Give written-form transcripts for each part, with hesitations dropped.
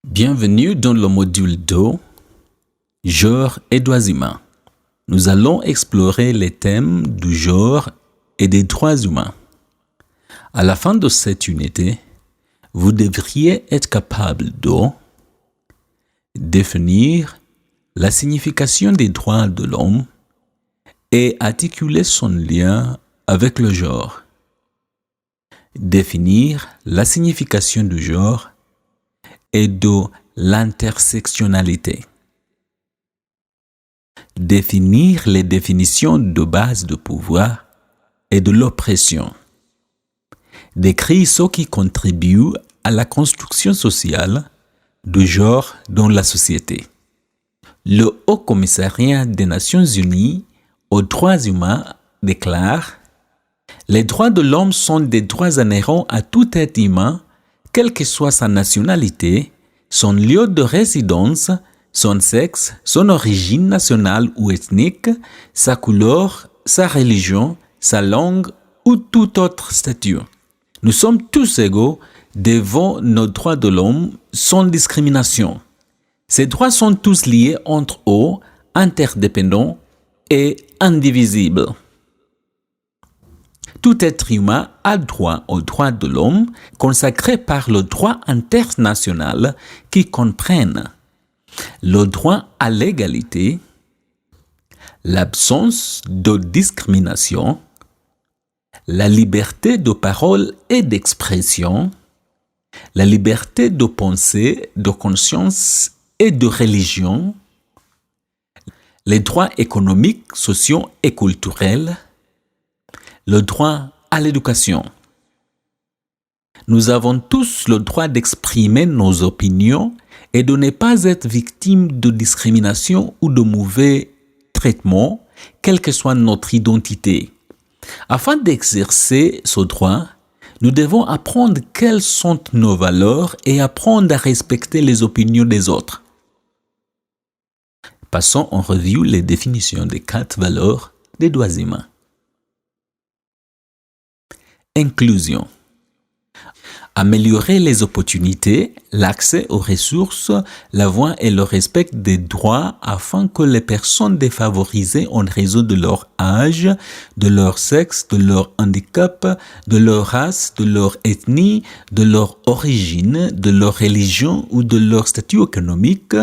Bienvenue dans le module 2, genre et droits humains. Nous allons explorer les thèmes du genre et des droits humains. À la fin de cette unité, vous devriez être capable de définir la signification des droits de l'homme et articuler son lien avec le genre. Définir la signification du genre et de l'intersectionnalité. Définir les définitions de base de pouvoir et de l'oppression. Décrire ce qui contribue à la construction sociale du genre dans la société. Le Haut Commissariat des Nations Unies aux droits humains déclare: les droits de l'homme sont des droits inhérents à tout être humain, quelle que soit sa nationalité, son lieu de résidence, son sexe, son origine nationale ou ethnique, sa couleur, sa religion, sa langue ou tout autre statut. Nous sommes tous égaux devant nos droits de l'homme sans discrimination. Ces droits sont tous liés entre eux, interdépendants et indivisibles. Tout être humain a droit aux droits de l'homme consacrés par le droit international qui comprennent le droit à l'égalité, l'absence de discrimination, la liberté de parole et d'expression, la liberté de pensée, de conscience et de religion, les droits économiques, sociaux et culturels, le droit à l'éducation. Nous avons tous le droit d'exprimer nos opinions et de ne pas être victimes de discrimination ou de mauvais traitements, quelle que soit notre identité. Afin d'exercer ce droit, nous devons apprendre quelles sont nos valeurs et apprendre à respecter les opinions des autres. Passons en revue les définitions des 4 valeurs des droits humains. Inclusion. Améliorer les opportunités, l'accès aux ressources, la voix et le respect des droits afin que les personnes défavorisées en raison de leur âge, de leur sexe, de leur handicap, de leur race, de leur ethnie, de leur origine, de leur religion ou de leur statut économique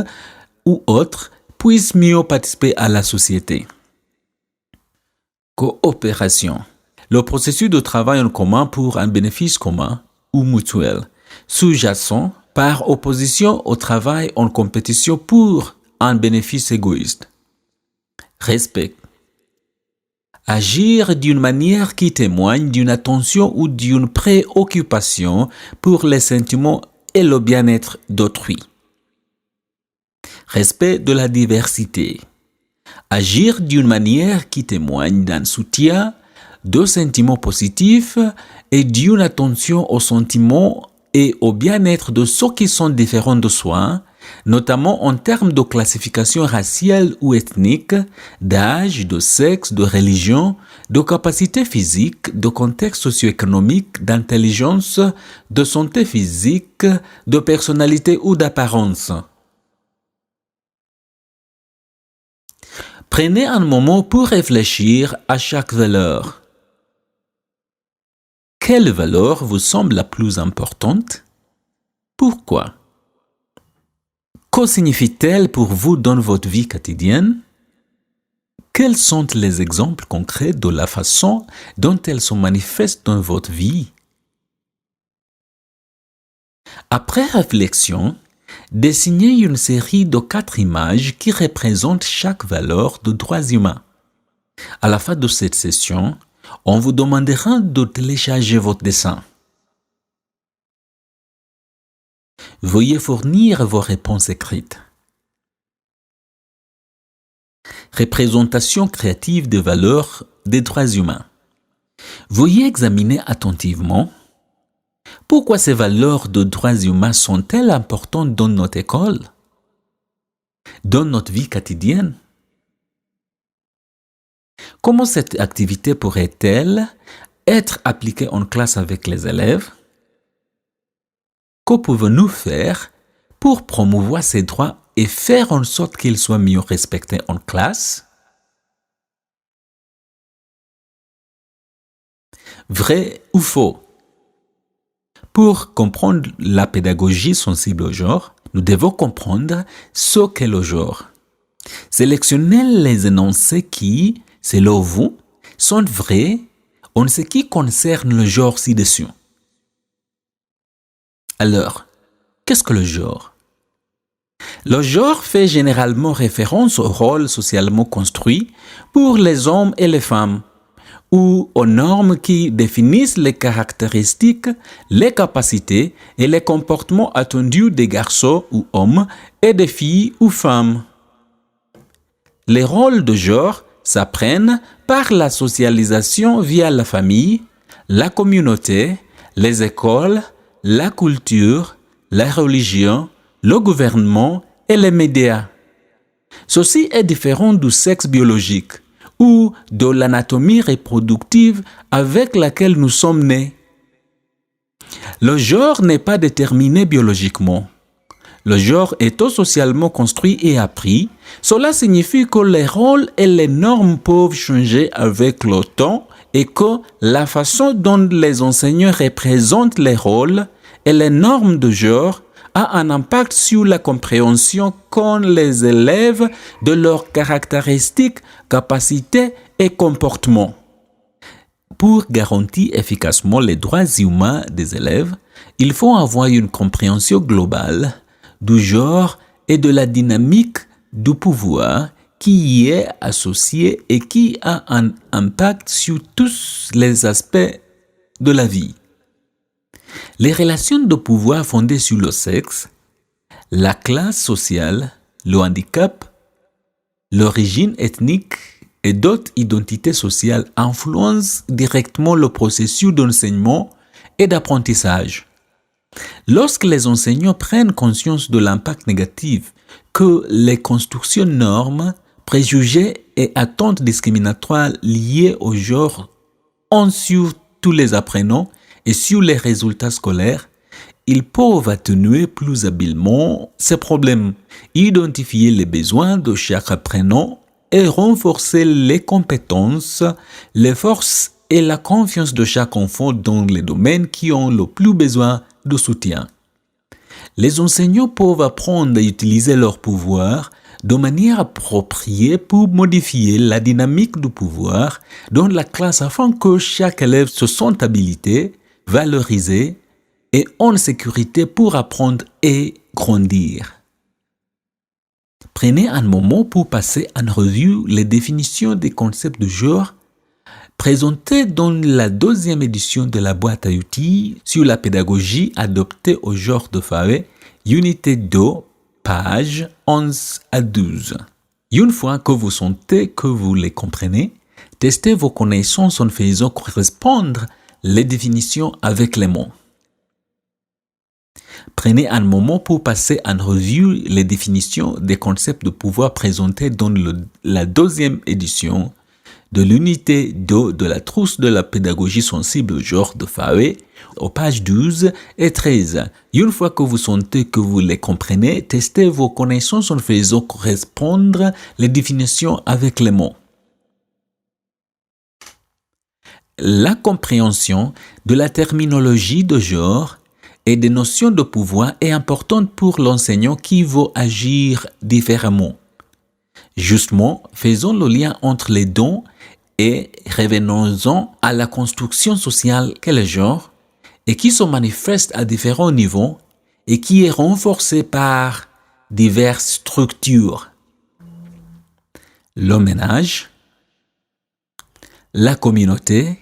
ou autre puissent mieux participer à la société. Coopération. Le processus de travail en commun pour un bénéfice commun ou mutuel, sous-jacent par opposition au travail en compétition pour un bénéfice égoïste. Respect. Agir d'une manière qui témoigne d'une attention ou d'une préoccupation pour les sentiments et le bien-être d'autrui. Respect de la diversité. Agir d'une manière qui témoigne d'un soutien, de sentiments positifs et d'une attention aux sentiments et au bien-être de ceux qui sont différents de soi, notamment en termes de classification raciale ou ethnique, d'âge, de sexe, de religion, de capacité physique, de contexte socio-économique, d'intelligence, de santé physique, de personnalité ou d'apparence. Prenez un moment pour réfléchir à chaque valeur. Quelle valeur vous semble la plus importante? Pourquoi? Que signifie-t-elle pour vous dans votre vie quotidienne? Quels sont les exemples concrets de la façon dont elles se manifestent dans votre vie? Après réflexion, dessinez une série de 4 images qui représentent chaque valeur de droits humains. À la fin de cette session, on vous demandera de télécharger votre dessin. Veuillez fournir vos réponses écrites. Représentation créative des valeurs des droits humains. Veuillez examiner attentivement pourquoi ces valeurs de droits humains sont-elles importantes dans notre école, dans notre vie quotidienne. Comment cette activité pourrait-elle être appliquée en classe avec les élèves? Que pouvons-nous faire pour promouvoir ces droits et faire en sorte qu'ils soient mieux respectés en classe? Vrai ou faux? Pour comprendre la pédagogie sensible au genre, nous devons comprendre ce qu'est le genre. Sélectionnez les énoncés qui, selon vous, sont vrais en ce qui concerne le genre ci-dessus. Alors, qu'est-ce que le genre? Le genre fait généralement référence au rôle socialement construit pour les hommes et les femmes, ou aux normes qui définissent les caractéristiques, les capacités et les comportements attendus des garçons ou hommes et des filles ou femmes. Les rôles de genre s'apprennent par la socialisation via la famille, la communauté, les écoles, la culture, la religion, le gouvernement et les médias. Ceci est différent du sexe biologique ou de l'anatomie reproductive avec laquelle nous sommes nés. Le genre n'est pas déterminé biologiquement. Le genre étant socialement construit et appris, cela signifie que les rôles et les normes peuvent changer avec le temps et que la façon dont les enseignants représentent les rôles et les normes de genre a un impact sur la compréhension qu'ont les élèves de leurs caractéristiques, capacités et comportements. Pour garantir efficacement les droits humains des élèves, il faut avoir une compréhension globale du genre et de la dynamique du pouvoir qui y est associé et qui a un impact sur tous les aspects de la vie. Les relations de pouvoir fondées sur le sexe, la classe sociale, le handicap, l'origine ethnique et d'autres identités sociales influencent directement le processus d'enseignement et d'apprentissage. Lorsque les enseignants prennent conscience de l'impact négatif que les constructions normes, préjugés et attentes discriminatoires liées au genre ont sur tous les apprenants et sur les résultats scolaires, ils peuvent atténuer plus habilement ces problèmes, identifier les besoins de chaque apprenant et renforcer les compétences, les forces et la confiance de chaque enfant dans les domaines qui ont le plus besoin de soutien. Les enseignants peuvent apprendre à utiliser leur pouvoir de manière appropriée pour modifier la dynamique du pouvoir dans la classe afin que chaque élève se sente habilité, valorisé et en sécurité pour apprendre et grandir. Prenez un moment pour passer en revue les définitions des concepts de genre présentées dans la 2e édition de la boîte à outils sur la pédagogie adoptée au genre de Fawe, unité 2, pages 11 à 12. Une fois que vous sentez que vous les comprenez, testez vos connaissances en faisant correspondre les définitions avec les mots. Prenez un moment pour passer en revue les définitions des concepts de pouvoir présentés dans la 2e édition de l'unité 2 de la trousse de la pédagogie sensible au genre de Fawe, aux pages 12 et 13. Une fois que vous sentez que vous les comprenez, testez vos connaissances en faisant correspondre les définitions avec les mots. La compréhension de la terminologie de genre et des notions de pouvoir est importante pour l'enseignant qui veut agir différemment. Justement, faisons le lien entre les dons et revenons-en à la construction sociale qu'est le genre et qui se manifeste à différents niveaux et qui est renforcée par diverses structures. Le ménage, la communauté,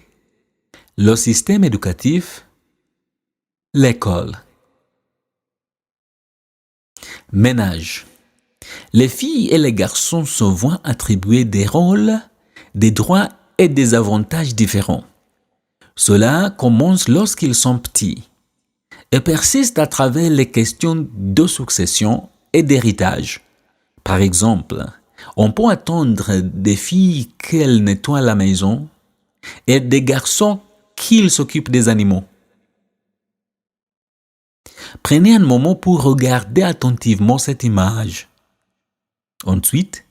le système éducatif, l'école. Ménage. Les filles et les garçons se voient attribuer des rôles, des droits et des avantages différents. Cela commence lorsqu'ils sont petits et persiste à travers les questions de succession et d'héritage. Par exemple, on peut attendre des filles qu'elles nettoient la maison et des garçons qu'ils s'occupent des animaux. Prenez un moment pour regarder attentivement cette image. Ensuite,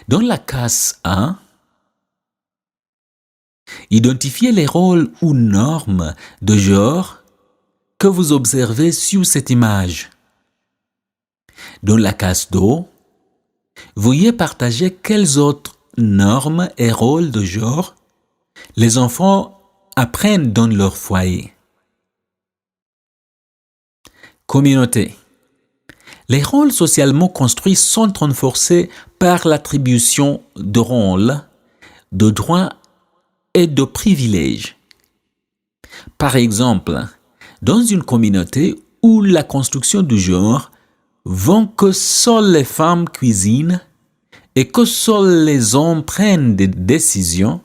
dans la case 1, identifiez les rôles ou normes de genre que vous observez sur cette image. Dans la case 2, veuillez partager quelles autres normes et rôles de genre les enfants apprennent dans leur foyer. Communauté. Les rôles socialement construits sont renforcés par l'attribution de rôles, de droits et de privilèges. Par exemple, dans une communauté où la construction du genre veut que seules les femmes cuisinent et que seuls les hommes prennent des décisions,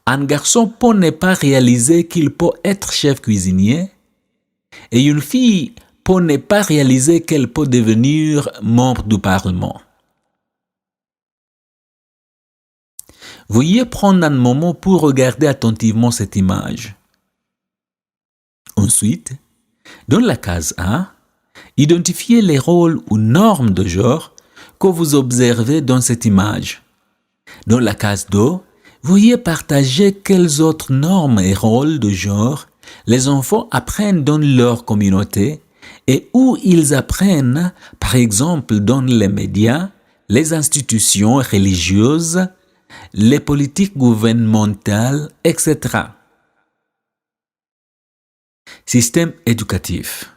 un garçon peut ne pas réaliser qu'il peut être chef cuisinier et une fille peut ne pas réaliser qu'elle peut devenir membre du Parlement. Veuillez prendre un moment pour regarder attentivement cette image. Ensuite, dans la case 1, identifiez les rôles ou normes de genre que vous observez dans cette image. Dans la case 2, veuillez partager quelles autres normes et rôles de genre les enfants apprennent dans leur communauté et où ils apprennent, par exemple dans les médias, les institutions religieuses, les politiques gouvernementales, etc. Système éducatif.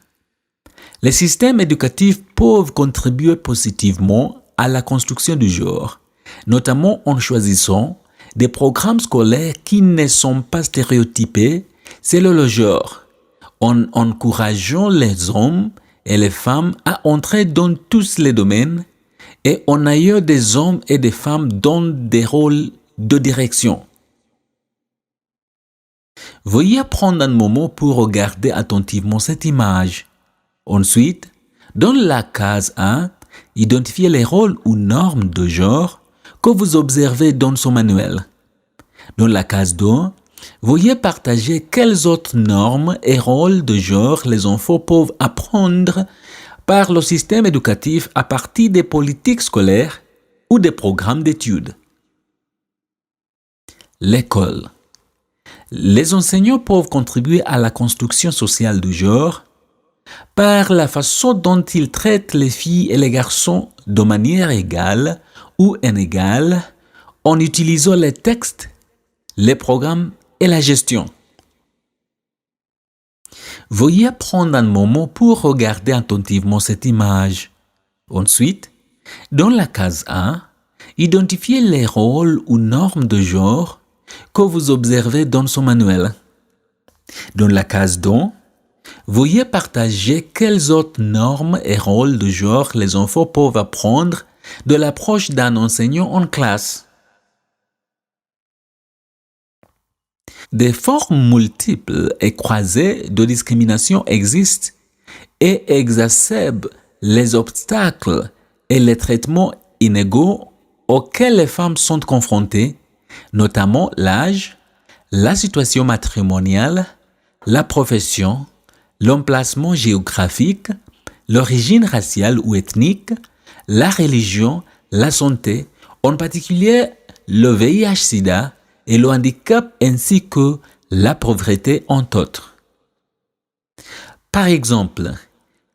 Les systèmes éducatifs peuvent contribuer positivement à la construction du genre, notamment en choisissant des programmes scolaires qui ne sont pas stéréotypés selon le genre, en encourageant les hommes et les femmes à entrer dans tous les domaines et en ayant des hommes et des femmes dans des rôles de direction. Veuillez prendre un moment pour regarder attentivement cette image. Ensuite, dans la case 1, identifiez les rôles ou normes de genre que vous observez dans son manuel. Dans la case 2, veuillez partager quelles autres normes et rôles de genre les enfants peuvent apprendre par le système éducatif à partir des politiques scolaires ou des programmes d'études. L'école. Les enseignants peuvent contribuer à la construction sociale du genre par la façon dont ils traitent les filles et les garçons de manière égale ou inégale en utilisant les textes, les programmes et la gestion. Veuillez prendre un moment pour regarder attentivement cette image. Ensuite, dans la case 1, identifiez les rôles ou normes de genre que vous observez dans son manuel. Dans la case 2, veuillez partager quelles autres normes et rôles de genre les enfants peuvent apprendre de l'approche d'un enseignant en classe. Des formes multiples et croisées de discrimination existent et exacerbent les obstacles et les traitements inégaux auxquels les femmes sont confrontées, notamment l'âge, la situation matrimoniale, la profession, l'emplacement géographique, l'origine raciale ou ethnique, la religion, la santé, en particulier le VIH-Sida et le handicap ainsi que la pauvreté entre autres. Par exemple,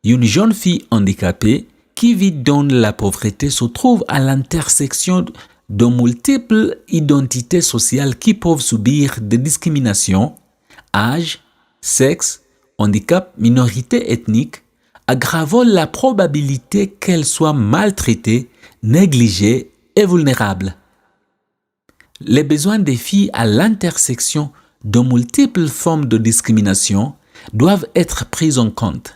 une jeune fille handicapée qui vit dans la pauvreté se trouve à l'intersection de multiples identités sociales qui peuvent subir des discriminations, âge, sexe, handicap, minorité ethnique, aggravant la probabilité qu'elle soit maltraitée, négligée et vulnérable. Les besoins des filles à l'intersection de multiples formes de discrimination doivent être pris en compte.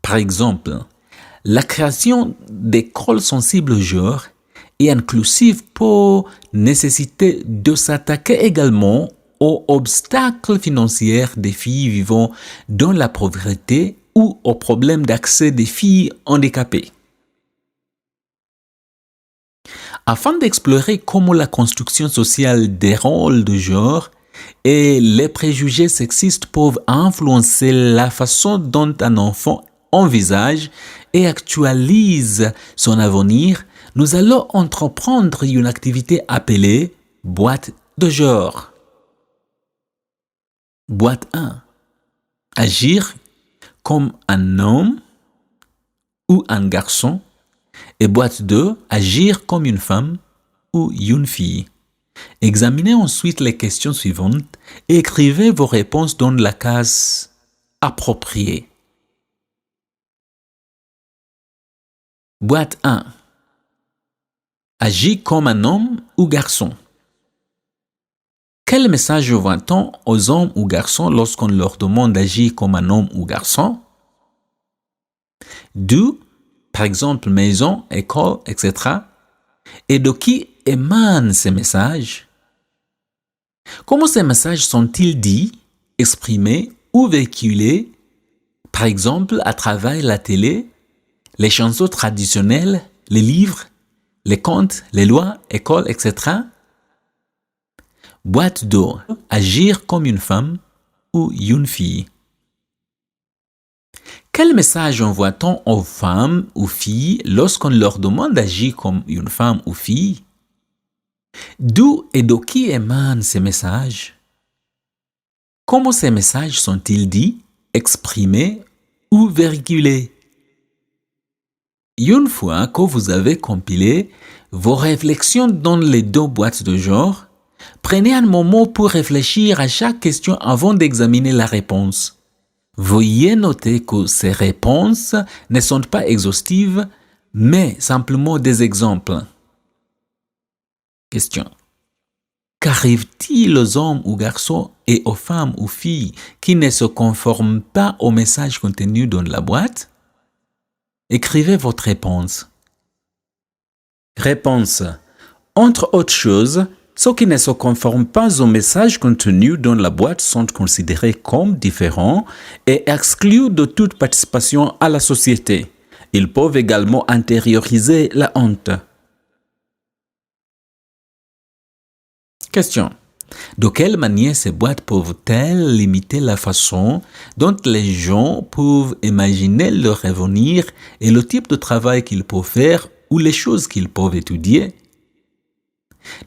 Par exemple, la création d'écoles sensibles au genre et inclusives peut nécessiter de s'attaquer également aux obstacles financiers des filles vivant dans la pauvreté ou aux problèmes d'accès des filles handicapées. Afin d'explorer comment la construction sociale des rôles de genre et les préjugés sexistes peuvent influencer la façon dont un enfant envisage et actualise son avenir, nous allons entreprendre une activité appelée boîte de genre. Boîte 1. Agir comme un homme ou un garçon. Et boîte 2. Agir comme une femme ou une fille. Examinez ensuite les questions suivantes et écrivez vos réponses dans la case appropriée. Boîte 1. Agis comme un homme ou garçon. Quel message envoie-t-on aux hommes ou garçons lorsqu'on leur demande d'agir comme un homme ou garçon? D'où, par exemple, maison, école, etc. Et de qui émanent ces messages? Comment ces messages sont-ils dits, exprimés ou véhiculés, par exemple à travers la télé, les chansons traditionnelles, les livres, les contes, les lois, écoles, etc. Boîte 2. Agir comme une femme ou une fille. Quel message envoie-t-on aux femmes ou filles lorsqu'on leur demande d'agir comme une femme ou fille? D'où et de qui émanent ces messages? Comment ces messages sont-ils dits, exprimés ou véhiculés? Une fois que vous avez compilé vos réflexions dans les deux boîtes de genre, prenez un moment pour réfléchir à chaque question avant d'examiner la réponse. Veuillez noter que ces réponses ne sont pas exhaustives, mais simplement des exemples. Question. Qu'arrive-t-il aux hommes ou garçons et aux femmes ou filles qui ne se conforment pas au message contenu dans la boîte? Écrivez votre réponse. Réponse. Entre autres choses, ceux qui ne se conforment pas au message contenu dans la boîte sont considérés comme différents et exclus de toute participation à la société. Ils peuvent également intérioriser la honte. Question. De quelle manière ces boîtes peuvent-elles limiter la façon dont les gens peuvent imaginer leur avenir et le type de travail qu'ils peuvent faire ou les choses qu'ils peuvent étudier?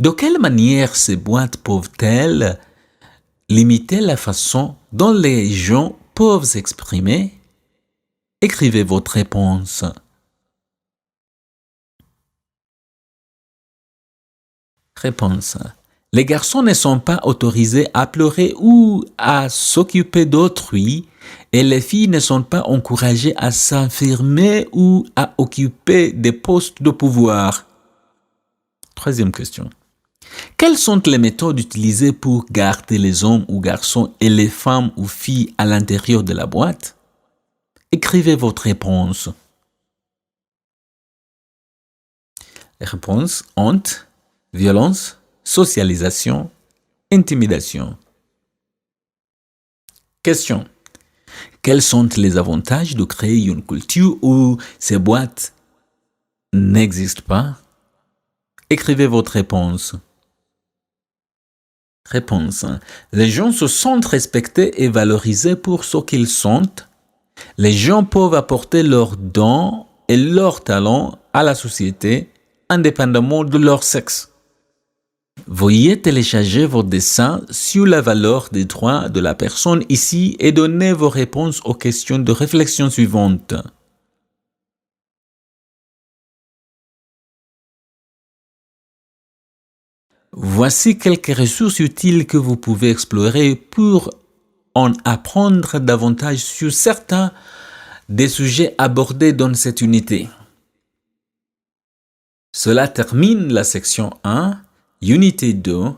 De quelle manière ces boîtes peuvent-elles limiter la façon dont les gens peuvent s'exprimer? Écrivez votre réponse. Réponse. Les garçons ne sont pas autorisés à pleurer ou à s'occuper d'autrui et les filles ne sont pas encouragées à s'affirmer ou à occuper des postes de pouvoir. Troisième question. Quelles sont les méthodes utilisées pour garder les hommes ou garçons et les femmes ou filles à l'intérieur de la boîte? Écrivez votre réponse. Réponse. Honte, violence, socialisation, intimidation. Question. Quels sont les avantages de créer une culture où ces boîtes n'existent pas? Écrivez votre réponse. Réponse. Les gens se sentent respectés et valorisés pour ce qu'ils sont. Les gens peuvent apporter leurs dons et leurs talents à la société, indépendamment de leur sexe. Veuillez télécharger vos dessins sur la valeur des droits de la personne ici et donnez vos réponses aux questions de réflexion suivantes. Voici quelques ressources utiles que vous pouvez explorer pour en apprendre davantage sur certains des sujets abordés dans cette unité. Cela termine la section 1. Unité 2.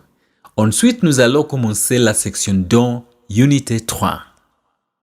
Ensuite, nous allons commencer la section 2, Unité 3.